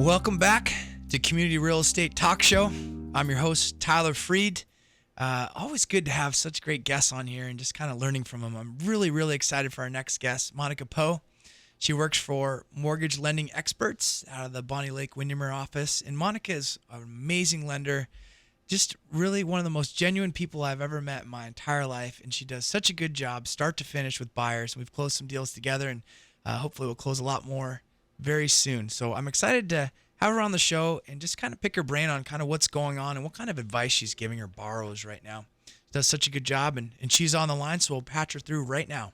Welcome back to Community Real Estate Talk Show. I'm your host, Tyler Freed. Always good to have such great guests on here and just kind of learning from them. I'm really excited for our next guest, Monica Poe. She works for Mortgage Lending Experts out of the Bonnie Lake Windermere office. And Monica is an amazing lender, just really one of the most genuine people I've ever met in my entire life. And she does such a good job start to finish with buyers. We've closed some deals together, and hopefully we'll close a lot more very soon. So I'm excited to have her on the show and just kind of pick her brain on kind of what's going on and what kind of advice she's giving her borrowers right now. She does such a good job, and she's on the line, so we'll patch her through right now.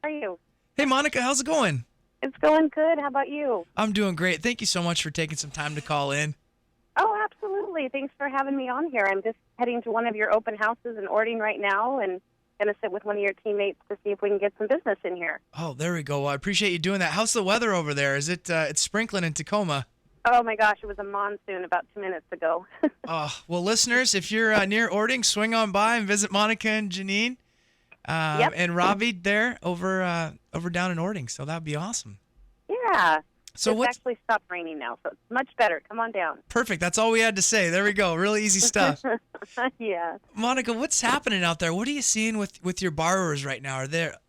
How are you? Hey, Monica, how's it going? It's going good. How about you? I'm doing great. Thank you so much for taking some time to call in. Oh, absolutely. Thanks for having me on here. I'm just heading to one of your open houses in Ording right now and going to sit with one of your teammates to see if we can get some business in here. Oh, there we go. Well, I appreciate you doing that. How's the weather over there? Is it it's sprinkling in Tacoma? Oh, my gosh. It was a monsoon about 2 minutes ago. Oh, well, listeners, if you're near Ording, swing on by and visit Monica and Janine and Ravi there over down in Ording. So that would be awesome. Yeah. So it's actually stopped raining now, so it's much better. Come on down. Perfect. That's all we had to say. There we go. Really easy stuff. Yeah. Monica, what's happening out there? What are you seeing with your borrowers right now?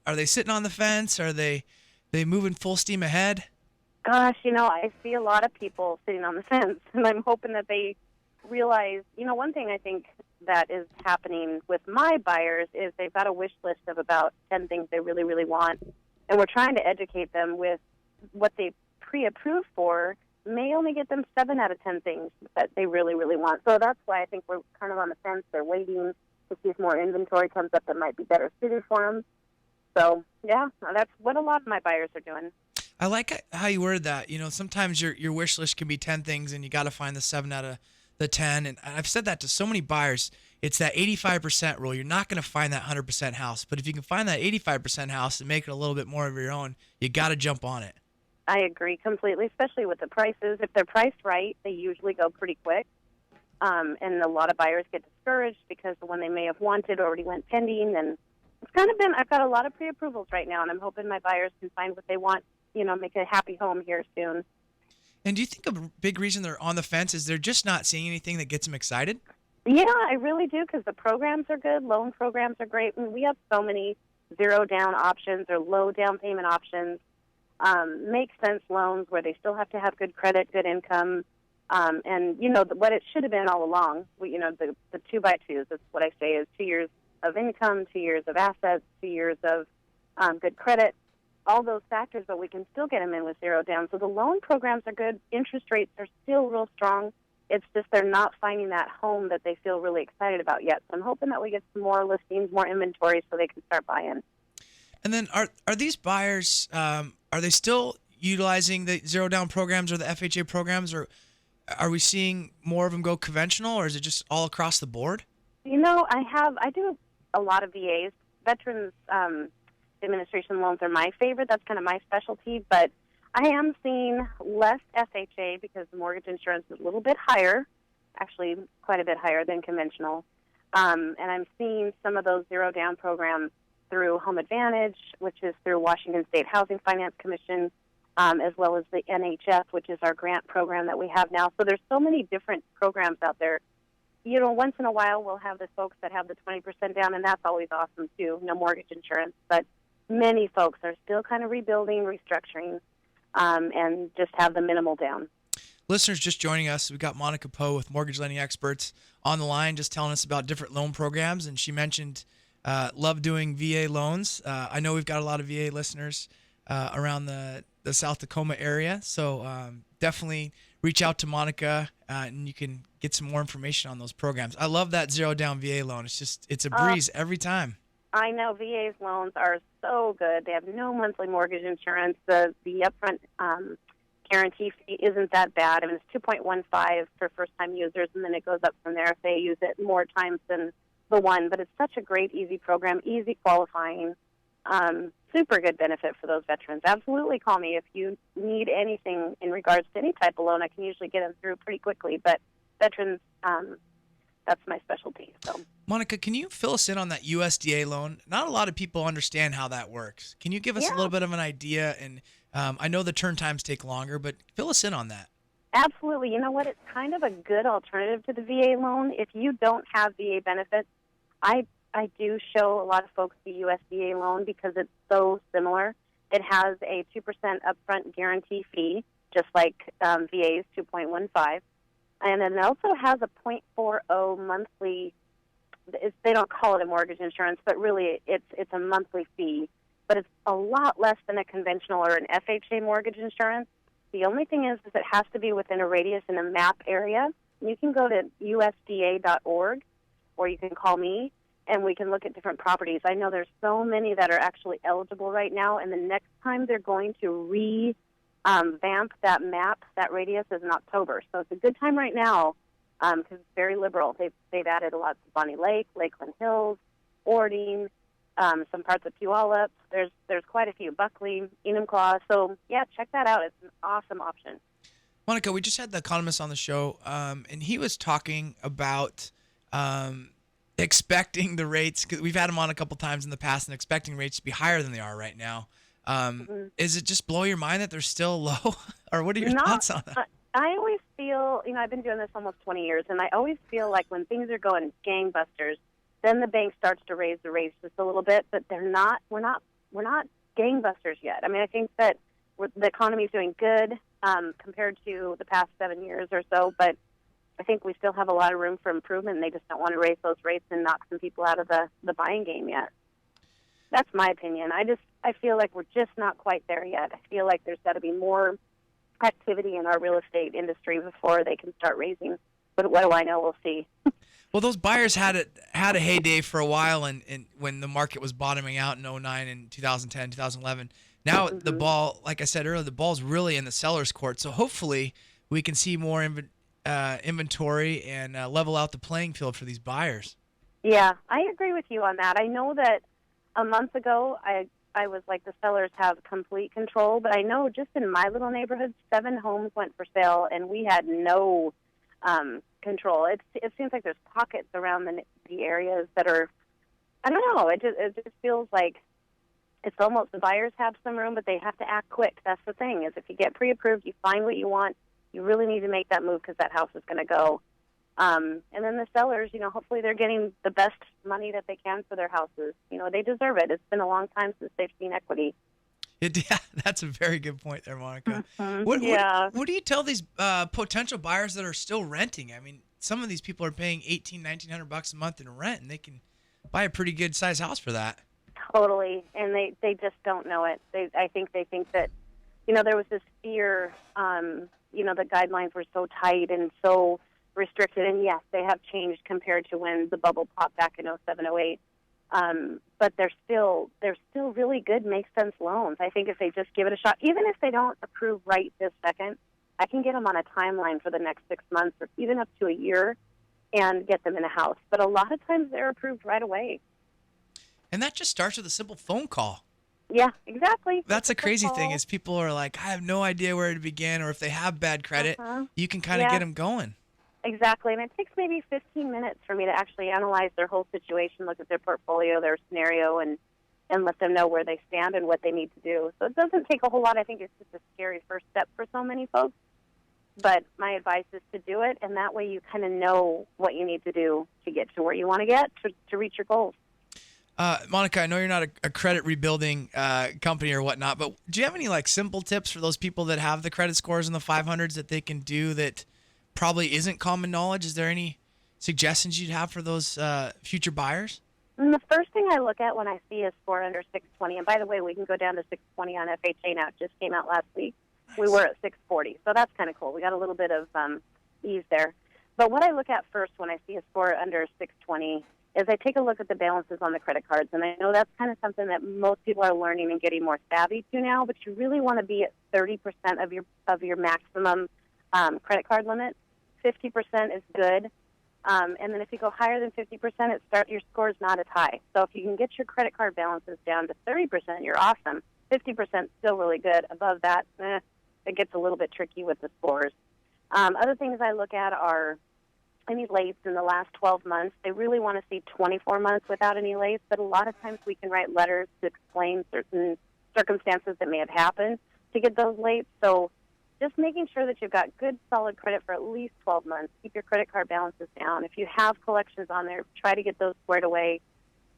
Are they sitting on the fence? Are they moving full steam ahead? Gosh, I see a lot of people sitting on the fence, and I'm hoping that they realize, one thing I think that is happening with my buyers is they've got a wish list of about 10 things they really, really want, and we're trying to educate them with what they pre-approved for may only get them 7 out of 10 things that they really, really want. So that's why I think we're kind of on the fence. They're waiting to see if more inventory comes up that might be better suited for them. So, yeah, that's what a lot of my buyers are doing. I like how you worded that. Sometimes your wish list can be 10 things, and you got to find the 7 out of the 10. And I've said that to so many buyers. It's that 85% rule. You're not going to find that 100% house. But if you can find that 85% house and make it a little bit more of your own, you got to jump on it. I agree completely, especially with the prices. If they're priced right, they usually go pretty quick. And a lot of buyers get discouraged because the one they may have wanted already went pending. And it's kind of I've got a lot of pre-approvals right now, and I'm hoping my buyers can find what they want, make a happy home here soon. And do you think a big reason they're on the fence is they're just not seeing anything that gets them excited? Yeah, I really do, because the programs are good. Loan programs are great. And we have so many zero-down options or low down payment options. Make sense loans where they still have to have good credit, good income, and what it should have been all along. The 2x2s. That's what I say is 2 years of income, 2 years of assets, 2 years of good credit. All those factors, but we can still get them in with zero down. So the loan programs are good. Interest rates are still real strong. It's just they're not finding that home that they feel really excited about yet. So I'm hoping that we get some more listings, more inventory, so they can start buying. And then are these buyers, are they still utilizing the zero down programs or the FHA programs, or are we seeing more of them go conventional, or is it just all across the board? I do a lot of VAs. Veterans administration loans are my favorite. That's kind of my specialty, but I am seeing less FHA because the mortgage insurance is a little bit higher, actually quite a bit higher than conventional. And I'm seeing some of those zero down programs through Home Advantage, which is through Washington State Housing Finance Commission, as well as the NHF, which is our grant program that we have now. So there's so many different programs out there. Once in a while we'll have the folks that have the 20% down, and that's always awesome too, no mortgage insurance. But many folks are still kind of rebuilding, restructuring, and just have the minimal down. Listeners just joining us, we've got Monica Poe with Mortgage Lending Experts on the line just telling us about different loan programs, and she mentioned love doing VA loans. I know we've got a lot of VA listeners around the South Tacoma area, so definitely reach out to Monica and you can get some more information on those programs. I love that zero down VA loan. It's a breeze every time. I know VA's loans are so good. They have no monthly mortgage insurance. The upfront guarantee fee isn't that bad. I mean, it's 2.15 for first-time users, and then it goes up from there if they use it more times than the one. But it's such a great, easy program, easy qualifying, super good benefit for those veterans. Absolutely call me if you need anything in regards to any type of loan. I can usually get them through pretty quickly. But veterans that's my specialty. So, Monica, can you fill us in on that USDA loan? Not a lot of people understand how that works. Can you give us a yeah, little bit of an idea? And I know the turn times take longer, but fill us in on that. absolutely. You know what? It's kind of a good alternative to the VA loan. If you don't have VA benefits, I do show a lot of folks the USDA loan because it's so similar. It has a 2% upfront guarantee fee, just like VA's 2.15. And then it also has a 0.40 monthly. They don't call it a mortgage insurance, but really it's a monthly fee. But it's a lot less than a conventional or an FHA mortgage insurance. The only thing is it has to be within a radius in a map area. You can go to USDA.org, or you can call me, and we can look at different properties. I know there's so many that are actually eligible right now, and the next time they're going to vamp that map, that radius, is in October. So it's a good time right now because it's very liberal. They've added a lot to Bonnie Lake, Lakeland Hills, Ording, some parts of Puyallup. There's quite a few, Buckley, Enumclaw. So, yeah, check that out. It's an awesome option. Monica, we just had the economist on the show, and he was talking about expecting the rates, because we've had him on a couple times in the past, and expecting rates to be higher than they are right now. Is it just blow your mind that they're still low? Or what are your thoughts on that? I always feel, I've been doing this almost 20 years, and I always feel like when things are going gangbusters, then the bank starts to raise the rates just a little bit, but we're not gangbusters yet. I mean, I think that the economy is doing good compared to the past 7 years or so, but I think we still have a lot of room for improvement, and they just don't want to raise those rates and knock some people out of the buying game yet. That's my opinion. I feel like we're just not quite there yet. I feel like there's got to be more activity in our real estate industry before they can start raising. But what do I know? We'll see. Well, those buyers had a heyday for a while, and when the market was bottoming out in 2009 and 2010, 2011. Now the ball, like I said earlier, the ball's really in the seller's court. So hopefully we can see more inventory and level out the playing field for these buyers. Yeah, I agree with you on that. I know that a month ago I was like, the sellers have complete control, but I know just in my little neighborhood, 7 homes went for sale, and we had no control. It seems like there's pockets around the areas that are, I don't know, it just feels like it's almost the buyers have some room, but they have to act quick. That's the thing, is if you get pre-approved, you find what you want, you really need to make that move because that house is going to go. And then the sellers, hopefully they're getting the best money that they can for their houses. They deserve it. It's been a long time since they've seen equity. Yeah, that's a very good point there, Monica. Mm-hmm. What do you tell these potential buyers that are still renting? I mean, some of these people are paying $1,900 a month in rent, and they can buy a pretty good size house for that. Totally, and they just don't know it. I think they think that, there was this fear, the guidelines were so tight and so restricted, and yes, they have changed compared to when the bubble popped back in 07, 08. But they're still really good, make sense loans. I think if they just give it a shot, even if they don't approve right this second, I can get them on a timeline for the next 6 months or even up to a year and get them in a house. But a lot of times they're approved right away. And that just starts with a simple phone call. Yeah, exactly. That's a crazy thing, is people are like, I have no idea where to begin, or if they have bad credit, you can kind of get them going. Exactly, and it takes maybe 15 minutes for me to actually analyze their whole situation, look at their portfolio, their scenario, and let them know where they stand and what they need to do. So it doesn't take a whole lot. I think it's just a scary first step for so many folks. But my advice is to do it, and that way you kind of know what you need to do to get to where you want to get to reach your goals. Monica, I know you're not a credit rebuilding company or whatnot, but do you have any simple tips for those people that have the credit scores in the 500s that they can do that probably isn't common knowledge? Is there any suggestions you'd have for those future buyers? And the first thing I look at when I see a score under 620, and by the way, we can go down to 620 on FHA now. It just came out last week. Nice. We were at 640, so that's kind of cool. We got a little bit of ease there. But what I look at first when I see a score under 620 is I take a look at the balances on the credit cards, and I know that's kind of something that most people are learning and getting more savvy to now, but you really want to be at 30% of your maximum credit card limit. 50% is good. And then if you go higher than 50%, your score is not as high. So if you can get your credit card balances down to 30%, you're awesome. 50% is still really good. Above that, it gets a little bit tricky with the scores. Other things I look at are any lates in the last 12 months. They really want to see 24 months without any lates, but a lot of times we can write letters to explain certain circumstances that may have happened to get those lates. So just making sure that you've got good, solid credit for at least 12 months. Keep your credit card balances down. If you have collections on there, try to get those squared away.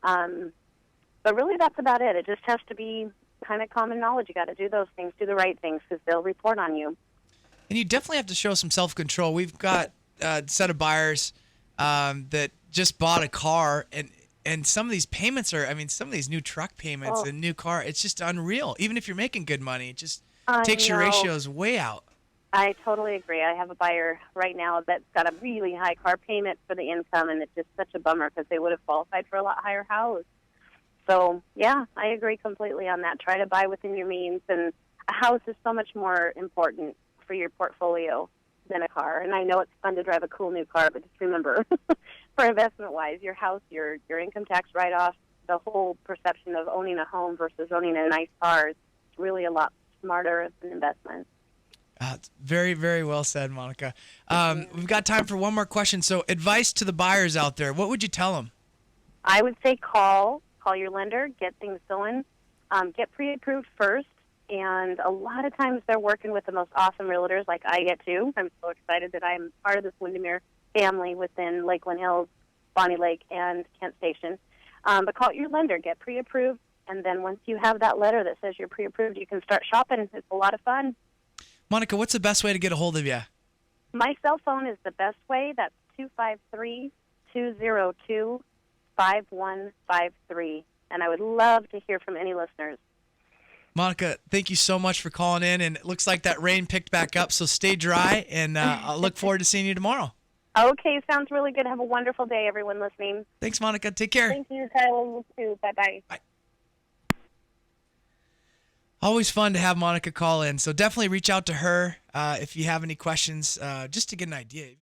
But really, that's about it. It just has to be kind of common knowledge. You got to do those things, do the right things, because they'll report on you. And you definitely have to show some self-control. We've got a set of buyers that just bought a car, and some of these payments are, I mean, some of these new truck payments and new car, it's just unreal. Even if you're making good money, it just takes your ratios way out. I totally agree. I have a buyer right now that's got a really high car payment for the income, and it's just such a bummer because they would have qualified for a lot higher house. So, yeah, I agree completely on that. Try to buy within your means, and a house is so much more important for your portfolio than a car. And I know it's fun to drive a cool new car, but just remember, for investment-wise, your house, your income tax write-off, the whole perception of owning a home versus owning a nice car is really a lot smarter as an investment. Very, very well said, Monica. We've got time for one more question. So advice to the buyers out there, what would you tell them? I would say call your lender, get things going, get pre-approved first. And a lot of times they're working with the most awesome realtors like I get to. I'm so excited that I'm part of this Windermere family within Lakeland Hills, Bonnie Lake, and Kent Station. But call your lender, get pre-approved, and then once you have that letter that says you're pre-approved, you can start shopping. It's a lot of fun. Monica, what's the best way to get a hold of you? My cell phone is the best way. That's 253-202-5153. And I would love to hear from any listeners. Monica, thank you so much for calling in. And it looks like that rain picked back up, so stay dry. And I'll look forward to seeing you tomorrow. Okay, sounds really good. Have a wonderful day, everyone listening. Thanks, Monica. Take care. Thank you, Tyler. You too. Bye-bye. Bye. Always fun to have Monica call in. So definitely reach out to her if you have any questions, just to get an idea.